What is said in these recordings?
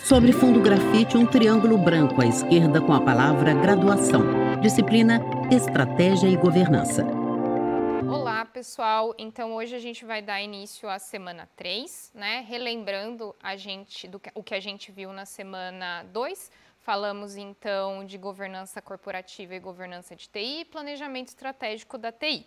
Sobre fundo grafite, um triângulo branco à esquerda com a palavra graduação. Disciplina, estratégia e governança. Olá, pessoal. Então, hoje a gente vai dar início à semana 3, né? Relembrando o que a gente viu na semana 2. Falamos, então, de governança corporativa e governança de TI e planejamento estratégico da TI.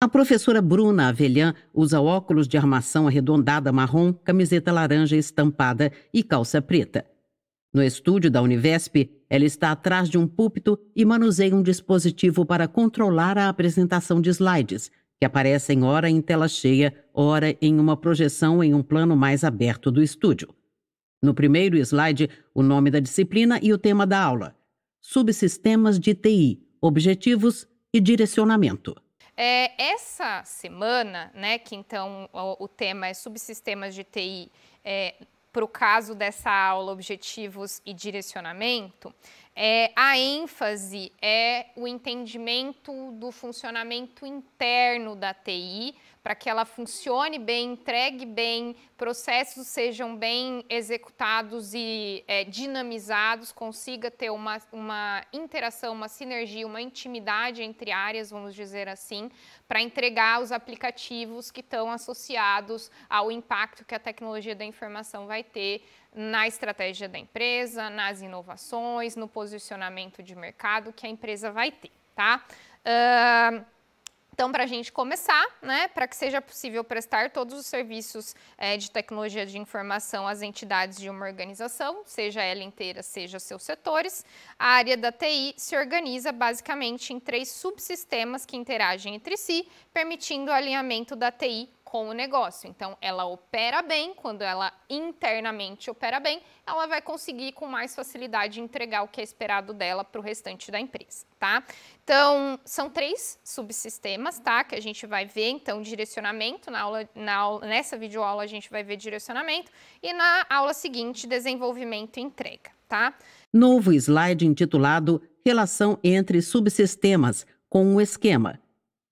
A professora Bruna Avelhan usa óculos de armação arredondada marrom, camiseta laranja estampada e calça preta. No estúdio da Univesp, ela está atrás de um púlpito e manuseia um dispositivo para controlar a apresentação de slides, que aparecem ora em tela cheia, ora em uma projeção em um plano mais aberto do estúdio. No primeiro slide, o nome da disciplina e o tema da aula: Subsistemas de TI, objetivos e direcionamento. Essa semana, né, que então o tema é subsistemas de TI, para o caso dessa aula, objetivos e direcionamento, a ênfase é o entendimento do funcionamento interno da TI, para que ela funcione bem, entregue bem, processos sejam bem executados e dinamizados, consiga ter uma interação, uma sinergia, uma intimidade entre áreas, vamos dizer assim, para entregar os aplicativos que estão associados ao impacto que a tecnologia da informação vai ter na estratégia da empresa, nas inovações, no posicionamento de mercado que a empresa vai ter, tá? Então, para a gente começar, né, para que seja possível prestar todos os serviços de tecnologia de informação às entidades de uma organização, seja ela inteira, seja seus setores, a área da TI se organiza basicamente em 3 subsistemas que interagem entre si, permitindo o alinhamento da TI com o negócio. Então, ela opera bem, quando ela internamente opera bem, ela vai conseguir com mais facilidade entregar o que é esperado dela para o restante da empresa, tá? Então, são 3 subsistemas, tá? Que a gente vai ver, então, direcionamento, nessa videoaula a gente vai ver direcionamento, e na aula seguinte, desenvolvimento e entrega, tá? Novo slide intitulado Relação entre subsistemas, com um esquema.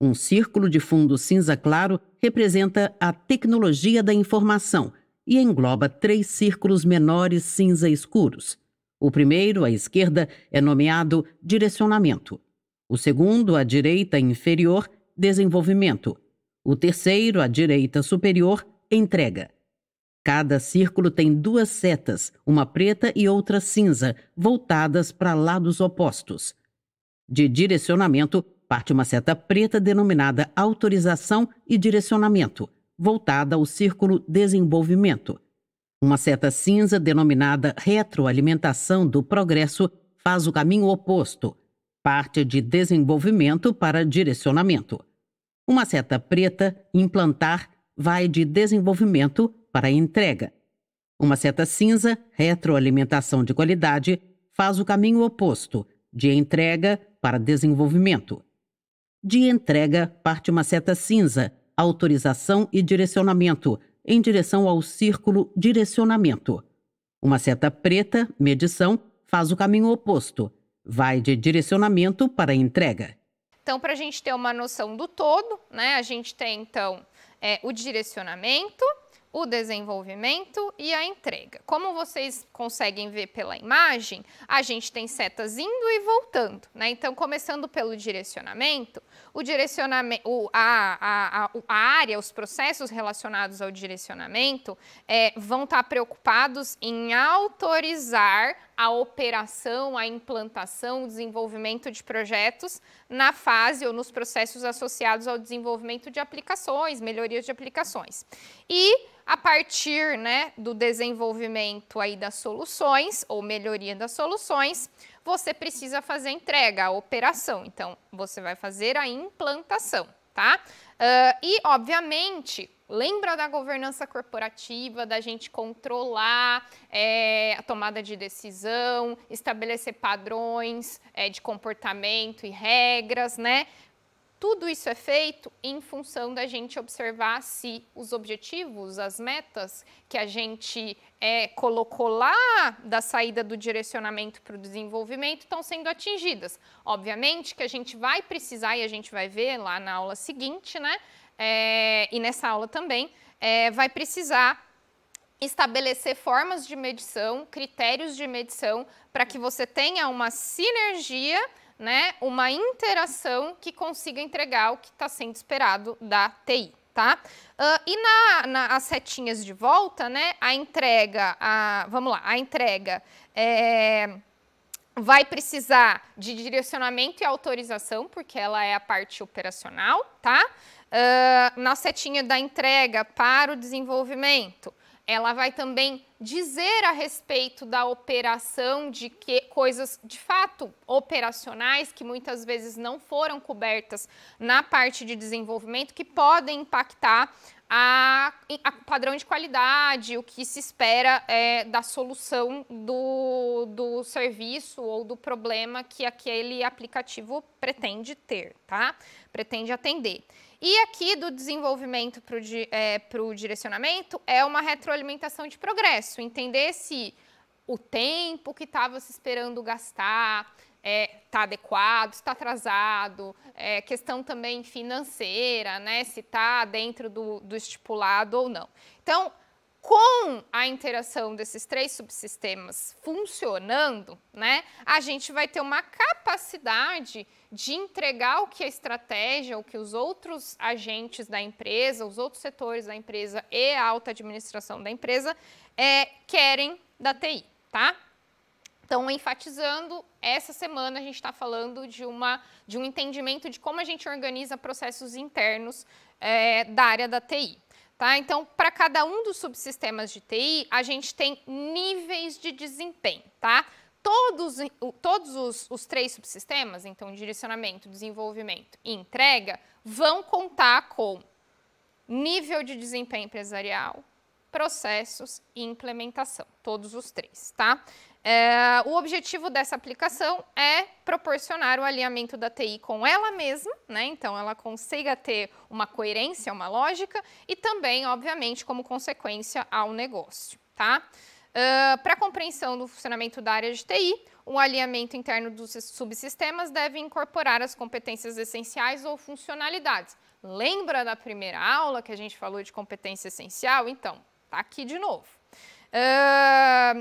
Um círculo de fundo cinza claro representa a tecnologia da informação e engloba 3 círculos menores cinza escuros. O primeiro, à esquerda, é nomeado direcionamento. O segundo, à direita inferior, desenvolvimento. O terceiro, à direita superior, entrega. Cada círculo tem 2 setas, uma preta e outra cinza, voltadas para lados opostos. De direcionamento, parte uma seta preta denominada autorização e direcionamento, voltada ao círculo desenvolvimento. Uma seta cinza denominada retroalimentação do progresso faz o caminho oposto, parte de desenvolvimento para direcionamento. Uma seta preta, implantar, vai de desenvolvimento para entrega. Uma seta cinza, retroalimentação de qualidade, faz o caminho oposto, de entrega para desenvolvimento. De entrega, parte uma seta cinza, autorização e direcionamento, em direção ao círculo direcionamento. Uma seta preta, medição, faz o caminho oposto, vai de direcionamento para entrega. Então, para a gente ter uma noção do todo, né, a gente tem, então, o direcionamento, o desenvolvimento e a entrega. Como vocês conseguem ver pela imagem, a gente tem setas indo e voltando, né? Então, começando pelo direcionamento, a área, os processos relacionados ao direcionamento vão estar preocupados em autorizar a operação, a implantação, o desenvolvimento de projetos na fase ou nos processos associados ao desenvolvimento de aplicações, melhorias de aplicações. E a partir, né, do desenvolvimento aí das soluções ou melhoria das soluções, você precisa fazer a entrega, a operação. Então, você vai fazer a implantação, tá? E, obviamente, lembra da governança corporativa, da gente controlar a tomada de decisão, estabelecer padrões de comportamento e regras, né? Tudo isso é feito em função da gente observar se os objetivos, as metas que a gente colocou lá da saída do direcionamento para o desenvolvimento estão sendo atingidas. Obviamente que a gente vai precisar, e a gente vai ver lá na aula seguinte, né? E nessa aula também, vai precisar estabelecer formas de medição, critérios de medição, para que você tenha uma sinergia, né, uma interação que consiga entregar o que está sendo esperado da TI. Tá? E as setinhas de volta, né, a entrega, vamos lá, a entrega vai precisar de direcionamento e autorização, porque ela é a parte operacional, tá? Na setinha da entrega para o desenvolvimento, ela vai também dizer a respeito da operação de coisas de fato operacionais que muitas vezes não foram cobertas na parte de desenvolvimento, que podem impactar a padrão de qualidade, o que se espera da solução do serviço ou do problema que aquele aplicativo pretende ter, tá? Pretende atender. E aqui do desenvolvimento para o direcionamento é uma retroalimentação de progresso, entender se o tempo que estava se esperando gastar está adequado, está atrasado, questão também financeira, né, se está dentro do estipulado ou não. Então, com a interação desses 3 subsistemas funcionando, né, a gente vai ter uma capacidade de entregar o que a estratégia, o que os outros agentes da empresa, os outros setores da empresa e a alta administração da empresa querem da TI, tá? Então, enfatizando, essa semana a gente está falando de um entendimento de como a gente organiza processos internos da área da TI. Tá? Então, para cada um dos subsistemas de TI, a gente tem níveis de desempenho. Tá? Todos os 3 subsistemas, então direcionamento, desenvolvimento e entrega, vão contar com nível de desempenho empresarial, processos e implementação, todos os 3. Tá? O objetivo dessa aplicação é proporcionar o alinhamento da TI com ela mesma, né? Então ela consiga ter uma coerência, uma lógica e também, obviamente, como consequência ao negócio. Tá? Para a compreensão do funcionamento da área de TI, o alinhamento interno dos subsistemas deve incorporar as competências essenciais ou funcionalidades. Lembra da primeira aula que a gente falou de competência essencial? Então, tá aqui de novo.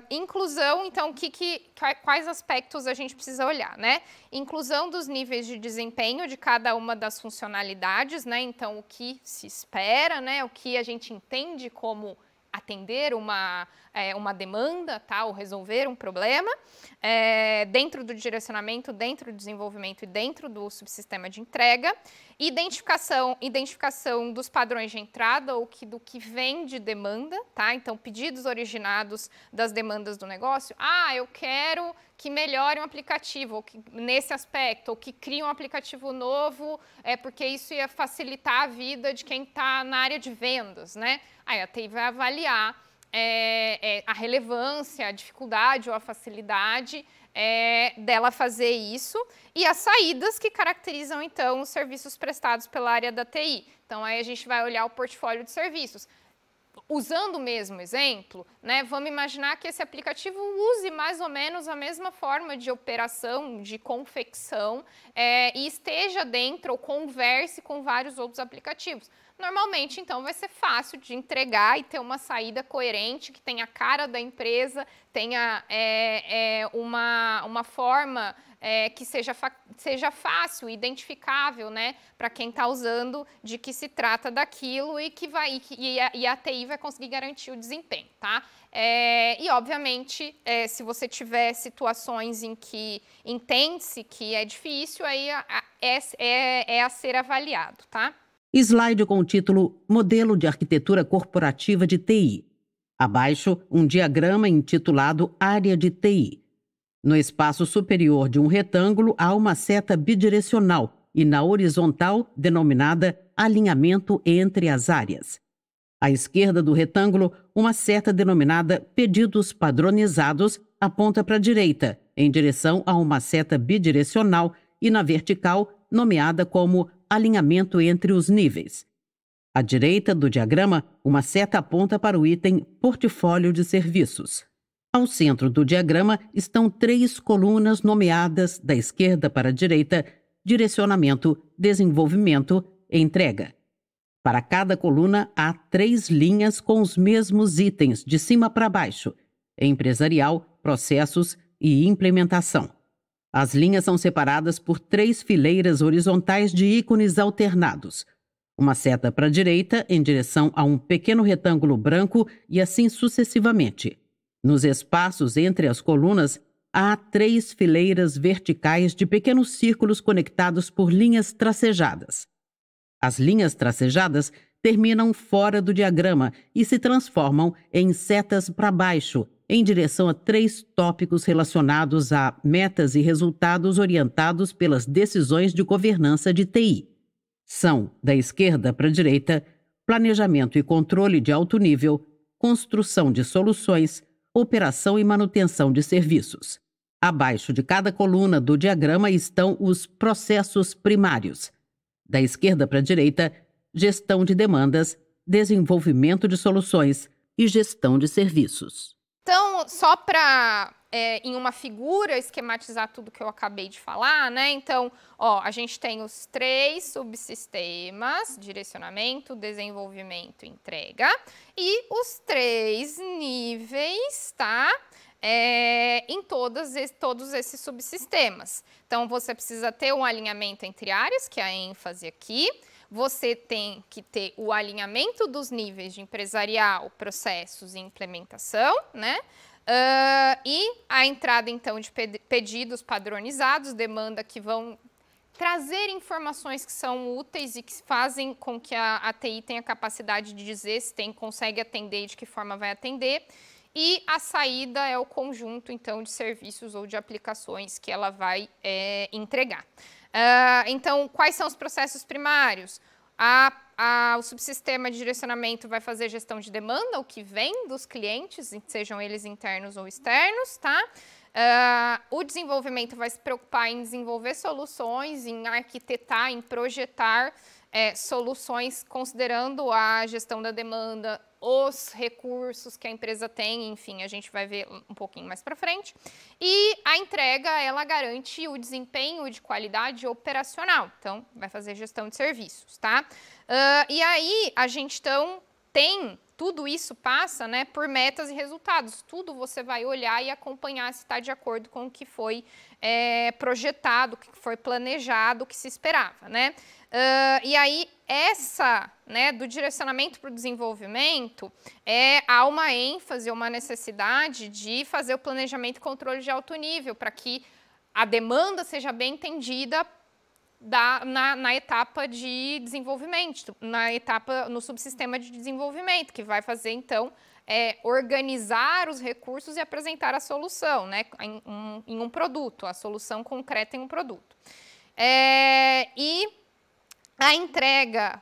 Inclusão, então, quais aspectos a gente precisa olhar, né? Inclusão dos níveis de desempenho de cada uma das funcionalidades, né? Então, o que se espera, né? O que a gente entende como atender uma demanda, tá? Ou resolver um problema, dentro do direcionamento, dentro do desenvolvimento e dentro do subsistema de entrega. Identificação dos padrões de entrada ou do que vem de demanda, tá? Então, pedidos originados das demandas do negócio. Eu quero que melhore um aplicativo, ou que, nesse aspecto, ou que crie um aplicativo novo, porque isso ia facilitar a vida de quem está na área de vendas, né? Aí a TI vai avaliar a relevância, a dificuldade ou a facilidade dela fazer isso e as saídas que caracterizam, então, os serviços prestados pela área da TI. Então, aí a gente vai olhar o portfólio de serviços. Usando o mesmo exemplo, né, vamos imaginar que esse aplicativo use mais ou menos a mesma forma de operação, de confecção, e esteja dentro ou converse com vários outros aplicativos. Normalmente, então, vai ser fácil de entregar e ter uma saída coerente, que tenha a cara da empresa, tenha uma forma que seja fácil, identificável, né, para quem está usando, de que se trata daquilo e a TI vai conseguir garantir o desempenho, tá? E, obviamente, se você tiver situações em que entende-se que é difícil, aí é a ser avaliado, tá? Slide com o título Modelo de Arquitetura Corporativa de TI. Abaixo, um diagrama intitulado Área de TI. No espaço superior de um retângulo há uma seta bidirecional e na horizontal denominada alinhamento entre as áreas. À esquerda do retângulo, uma seta denominada Pedidos Padronizados aponta para a direita, em direção a uma seta bidirecional e na vertical, nomeada como alinhamento entre os níveis. À direita do diagrama, uma seta aponta para o item Portfólio de Serviços. Ao centro do diagrama estão 3 colunas nomeadas da esquerda para a direita: direcionamento, desenvolvimento e entrega. Para cada coluna, há 3 linhas com os mesmos itens, de cima para baixo: empresarial, processos e implementação. As linhas são separadas por 3 fileiras horizontais de ícones alternados. Uma seta para a direita, em direção a um pequeno retângulo branco, e assim sucessivamente. Nos espaços entre as colunas, há 3 fileiras verticais de pequenos círculos conectados por linhas tracejadas. As linhas tracejadas terminam fora do diagrama e se transformam em setas para baixo, em direção a 3 tópicos relacionados a metas e resultados orientados pelas decisões de governança de TI. São, da esquerda para a direita, planejamento e controle de alto nível, construção de soluções, operação e manutenção de serviços. Abaixo de cada coluna do diagrama estão os processos primários. Da esquerda para a direita, gestão de demandas, desenvolvimento de soluções e gestão de serviços. Então, só para, em uma figura, esquematizar tudo que eu acabei de falar, né? Então, ó, a gente tem os 3 subsistemas: direcionamento, desenvolvimento e entrega, e os 3 níveis, tá? Em todos esses subsistemas. Então, você precisa ter um alinhamento entre áreas, que é a ênfase aqui. Você tem que ter o alinhamento dos níveis de empresarial, processos e implementação, né? E a entrada, então, de pedidos padronizados, demanda que vão trazer informações que são úteis e que fazem com que a TI tenha capacidade de dizer se consegue atender e de que forma vai atender. E a saída é o conjunto, então, de serviços ou de aplicações que ela vai entregar. Então, quais são os processos primários? O subsistema de direcionamento vai fazer gestão de demanda, o que vem dos clientes, sejam eles internos ou externos, tá? O desenvolvimento vai se preocupar em desenvolver soluções, em arquitetar, em projetar soluções considerando a gestão da demanda, os recursos que a empresa tem, enfim, a gente vai ver um pouquinho mais para frente. E a entrega, ela garante o desempenho de qualidade operacional, então vai fazer gestão de serviços, tá? E aí a gente então tem, tudo isso passa, né, por metas e resultados, tudo você vai olhar e acompanhar se está de acordo com o que foi projetado, o que foi planejado, o que se esperava, né? E aí, né, do direcionamento para o desenvolvimento, há uma ênfase, uma necessidade de fazer o planejamento e controle de alto nível, para que a demanda seja bem entendida na etapa de desenvolvimento, no subsistema de desenvolvimento, que vai fazer, então, organizar os recursos e apresentar a solução, né, em um produto, a solução concreta em um produto. E a entrega,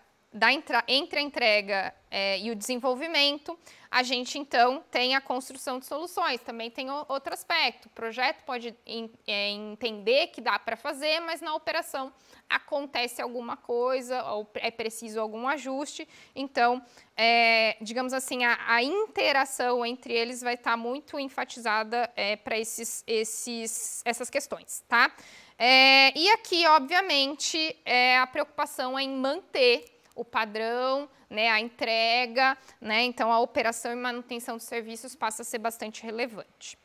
entre a entrega e o desenvolvimento, a gente, então, tem a construção de soluções. Também tem outro aspecto. O projeto pode entender que dá para fazer, mas na operação acontece alguma coisa, ou é preciso algum ajuste. Então, digamos assim, a interação entre eles vai estar muito enfatizada para essas questões, tá? E aqui, obviamente, a preocupação é em manter o padrão, né, a entrega, né, então a operação e manutenção dos serviços passa a ser bastante relevante.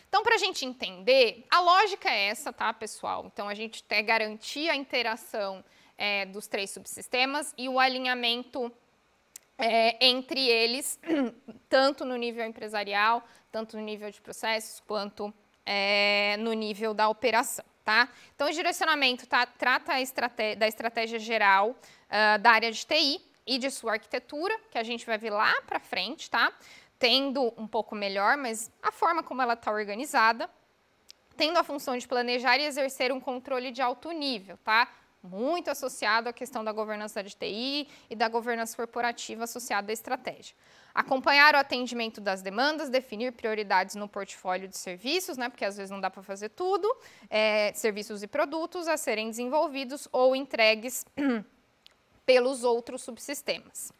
Então, para a gente entender, a lógica é essa, tá, pessoal? Então, a gente quer garantir a interação dos 3 subsistemas e o alinhamento entre eles, tanto no nível empresarial, tanto no nível de processos, quanto no nível da operação, tá? Então, o direcionamento trata da estratégia geral da área de TI e de sua arquitetura, que a gente vai ver lá para frente, tá? Tendo um pouco melhor, mas a forma como ela está organizada, tendo a função de planejar e exercer um controle de alto nível, tá? Muito associado à questão da governança de TI e da governança corporativa associada à estratégia. Acompanhar o atendimento das demandas, definir prioridades no portfólio de serviços, né, porque às vezes não dá para fazer tudo, serviços e produtos a serem desenvolvidos ou entregues pelos outros subsistemas.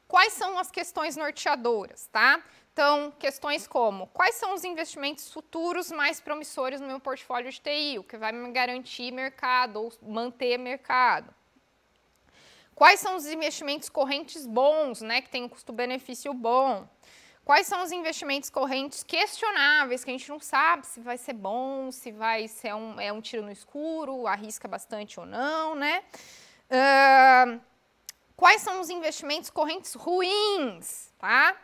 Quais são as questões norteadoras, tá? Então, questões como, quais são os investimentos futuros mais promissores no meu portfólio de TI, o que vai me garantir mercado ou manter mercado? Quais são os investimentos correntes bons, né, que tem um custo-benefício bom? Quais são os investimentos correntes questionáveis, que a gente não sabe se vai ser bom, se vai ser um tiro no escuro, arrisca bastante ou não, né? Quais são os investimentos correntes ruins, tá?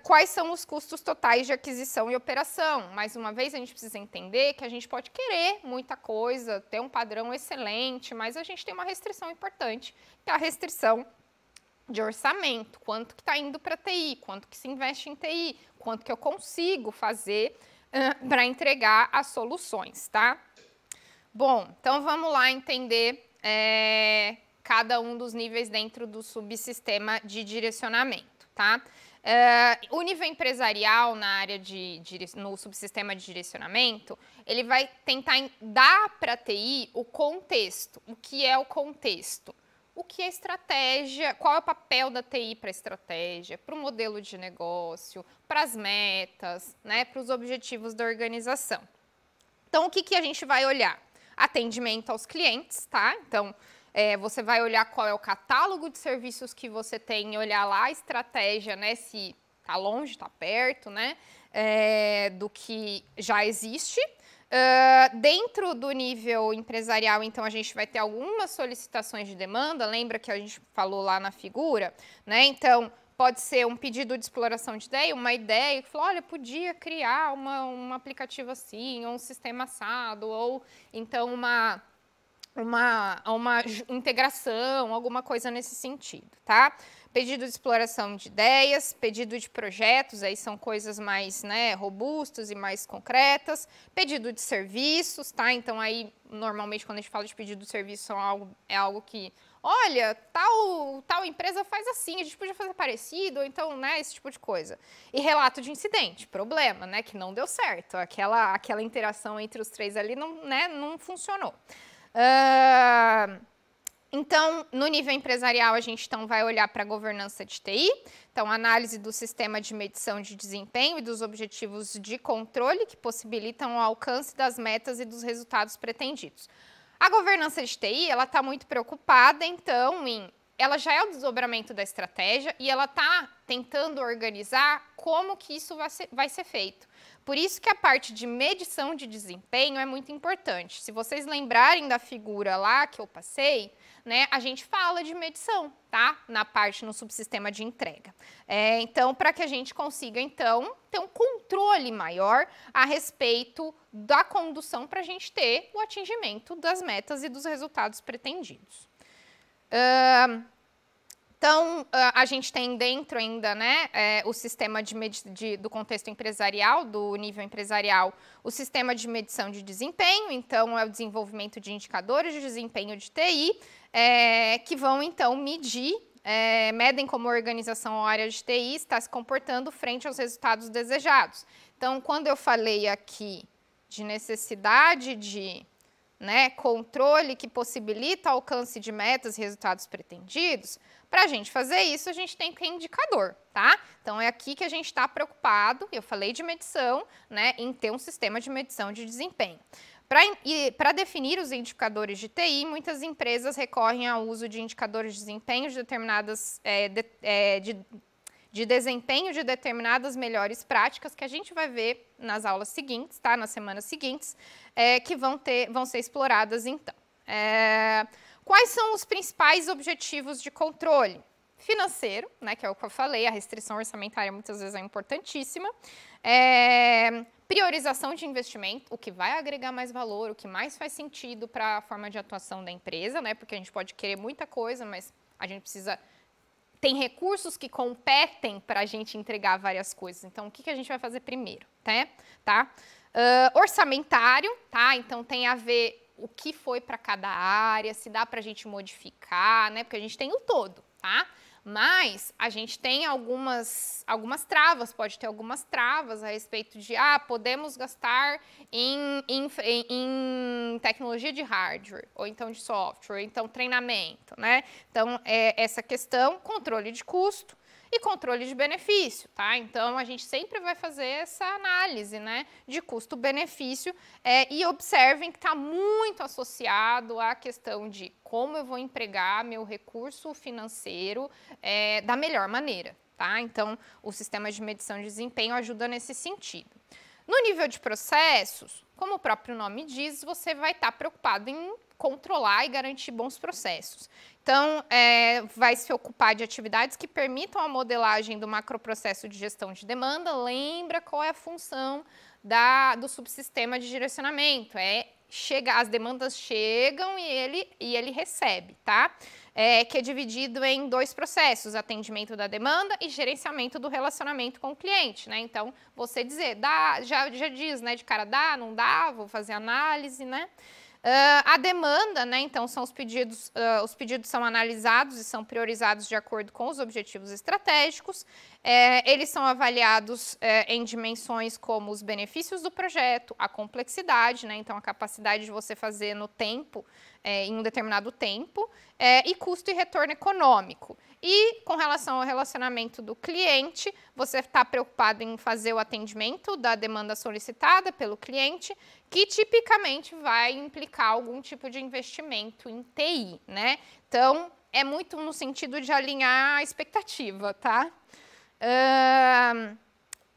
Quais são os custos totais de aquisição e operação? Mais uma vez, a gente precisa entender que a gente pode querer muita coisa, ter um padrão excelente, mas a gente tem uma restrição importante, que é a restrição de orçamento. Quanto que está indo para TI, quanto que se investe em TI, quanto que eu consigo fazer para entregar as soluções, tá? Bom, então vamos lá entender cada um dos níveis dentro do subsistema de direcionamento, tá? O nível empresarial na área no subsistema de direcionamento, ele vai tentar dar para a TI o contexto. O que é o contexto? O que é estratégia? Qual é o papel da TI para a estratégia, para o modelo de negócio, para as metas, né, para os objetivos da organização. Então, o que a gente vai olhar? Atendimento aos clientes, tá? Então, você vai olhar qual é o catálogo de serviços que você tem, olhar lá a estratégia, né, se está longe, está perto, né, do que já existe. Dentro do nível empresarial, então, a gente vai ter algumas solicitações de demanda, lembra que a gente falou lá na figura, né? Então, pode ser um pedido de exploração de ideia, uma ideia que falou, olha, podia criar um aplicativo assim, ou um sistema assado, ou então uma integração, alguma coisa nesse sentido, tá? Pedido de exploração de ideias, pedido de projetos, aí são coisas mais, né, robustas e mais concretas. Pedido de serviços, tá? Então, aí, normalmente, quando a gente fala de pedido de serviço, é algo que, olha, tal empresa faz assim, a gente podia fazer parecido, ou então, né, esse tipo de coisa. E relato de incidente, problema, né, que não deu certo. Aquela interação entre os três ali não funcionou. Então, no nível empresarial, a gente então vai olhar para a governança de TI, então análise do sistema de medição de desempenho e dos objetivos de controle que possibilitam o alcance das metas e dos resultados pretendidos. A governança de TI, ela está muito preocupada, então, ela já é o desdobramento da estratégia e ela está tentando organizar como que isso vai ser feito. Por isso que a parte de medição de desempenho é muito importante. Se vocês lembrarem da figura lá que eu passei, né, a gente fala de medição, tá? No subsistema de entrega. Então, para que a gente consiga, então, ter um controle maior a respeito da condução para a gente ter o atingimento das metas e dos resultados pretendidos. Então, a gente tem dentro ainda, né, o sistema do contexto empresarial, do nível empresarial, o sistema de medição de desempenho, então é o desenvolvimento de indicadores de desempenho de TI, que vão, então, medem como a organização ou área de TI está se comportando frente aos resultados desejados. Então, quando eu falei aqui de necessidade de controle que possibilita o alcance de metas e resultados pretendidos, para a gente fazer isso, a gente tem que ter indicador, tá? Então, é aqui que a gente está preocupado, eu falei de medição, né, em ter um sistema de medição de desempenho. Para definir os indicadores de TI, muitas empresas recorrem ao uso de indicadores de desempenho de determinadas de desempenho de determinadas melhores práticas que a gente vai ver nas aulas seguintes, tá? Nas semanas seguintes, que vão ser exploradas então. Quais são os principais objetivos de controle? Financeiro, né, que é o que eu falei, a restrição orçamentária muitas vezes é importantíssima. Priorização de investimento, o que vai agregar mais valor, o que mais faz sentido para a forma de atuação da empresa, né, porque a gente pode querer muita coisa, mas a gente precisa... Tem recursos que competem para a gente entregar várias coisas. Então, o que a gente vai fazer primeiro, tá? Orçamentário, tá? Então, tem a ver o que foi para cada área, se dá para a gente modificar, né? Porque a gente tem o todo, tá? Mas a gente tem algumas travas, pode ter algumas travas a respeito de, podemos gastar em tecnologia de hardware, ou então de software, ou então treinamento, né? Então, essa questão, controle de custo, e controle de benefício, tá? Então, a gente sempre vai fazer essa análise, né, de custo-benefício e observem que está muito associado à questão de como eu vou empregar meu recurso financeiro da melhor maneira, tá? Então, o sistema de medição de desempenho ajuda nesse sentido. No nível de processos, como o próprio nome diz, você vai estar preocupado em controlar e garantir bons processos. Então, vai se ocupar de atividades que permitam a modelagem do macroprocesso de gestão de demanda. Lembra qual é a função do subsistema de direcionamento? As demandas chegam e ele recebe, tá? Que é dividido em 2 processos, atendimento da demanda e gerenciamento do relacionamento com o cliente, né? Então, você dizer, já diz, né, de cara, dá, não dá, vou fazer análise, né? A demanda, né, então, são os pedidos são analisados e são priorizados de acordo com os objetivos estratégicos. Eles são avaliados em dimensões como os benefícios do projeto, a complexidade, né, então a capacidade de você fazer no tempo, em um determinado tempo, e custo e retorno econômico. E com relação ao relacionamento do cliente, você está preocupado em fazer o atendimento da demanda solicitada pelo cliente, que tipicamente vai implicar algum tipo de investimento em TI, né? Então, é muito no sentido de alinhar a expectativa, tá?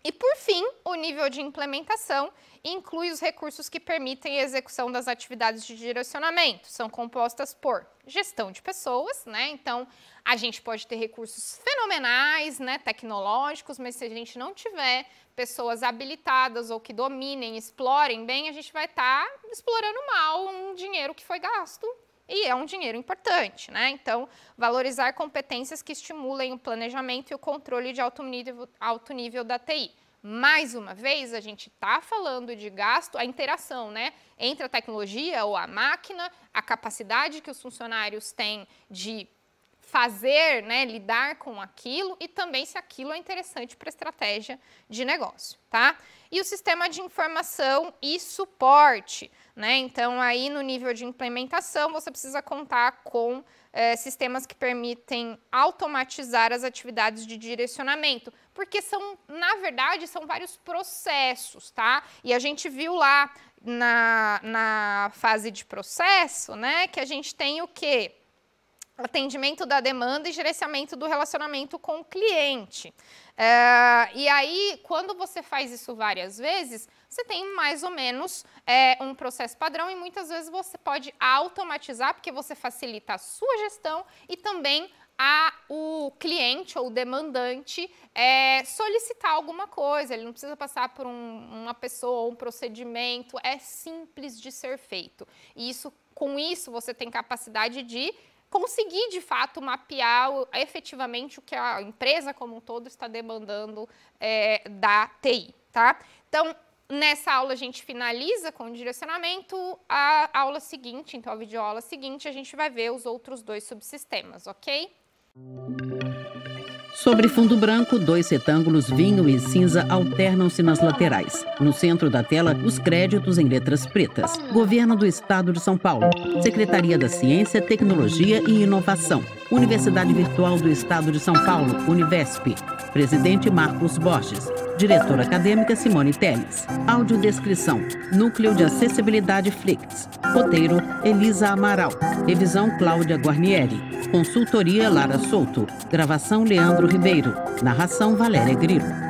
E, por fim, o nível de implementação inclui os recursos que permitem a execução das atividades de direcionamento. São compostas por gestão de pessoas, né? Então, a gente pode ter recursos fenomenais, né, tecnológicos, mas se a gente não tiver pessoas habilitadas ou que dominem, explorem bem, a gente vai estar explorando mal um dinheiro que foi gasto. E é um dinheiro importante, né? Então, valorizar competências que estimulem o planejamento e o controle de alto nível da TI. Mais uma vez, a gente está falando de gasto, a interação, né, entre a tecnologia ou a máquina, a capacidade que os funcionários têm de fazer, né, lidar com aquilo e também se aquilo é interessante para a estratégia de negócio, tá? E o sistema de informação e suporte, né? Então, aí no nível de implementação, você precisa contar com sistemas que permitem automatizar as atividades de direcionamento, porque na verdade, são vários processos, tá? E a gente viu lá na fase de processo, né, que a gente tem o quê? Atendimento da demanda e gerenciamento do relacionamento com o cliente. E aí, quando você faz isso várias vezes, você tem mais ou menos um processo padrão e muitas vezes você pode automatizar, porque você facilita a sua gestão e também o cliente ou o demandante solicitar alguma coisa. Ele não precisa passar por uma pessoa ou um procedimento, é simples de ser feito. E com isso, você tem capacidade de conseguir, de fato, mapear efetivamente o que a empresa como um todo está demandando da TI, tá? Então, nessa aula a gente finaliza com o direcionamento, a aula seguinte, então a videoaula seguinte, a gente vai ver os outros 2 subsistemas, ok? Sobre fundo branco, 2 retângulos vinho e cinza alternam-se nas laterais. No centro da tela, os créditos em letras pretas. Governo do Estado de São Paulo. Secretaria da Ciência, Tecnologia e Inovação. Universidade Virtual do Estado de São Paulo, Univesp. Presidente Marcos Borges. Diretora acadêmica Simone Telles. Audiodescrição. Núcleo de Acessibilidade Flix. Roteiro Elisa Amaral. Revisão Cláudia Guarnieri. Consultoria Lara Souto. Gravação Leandro Ribeiro. Narração Valéria Grilo.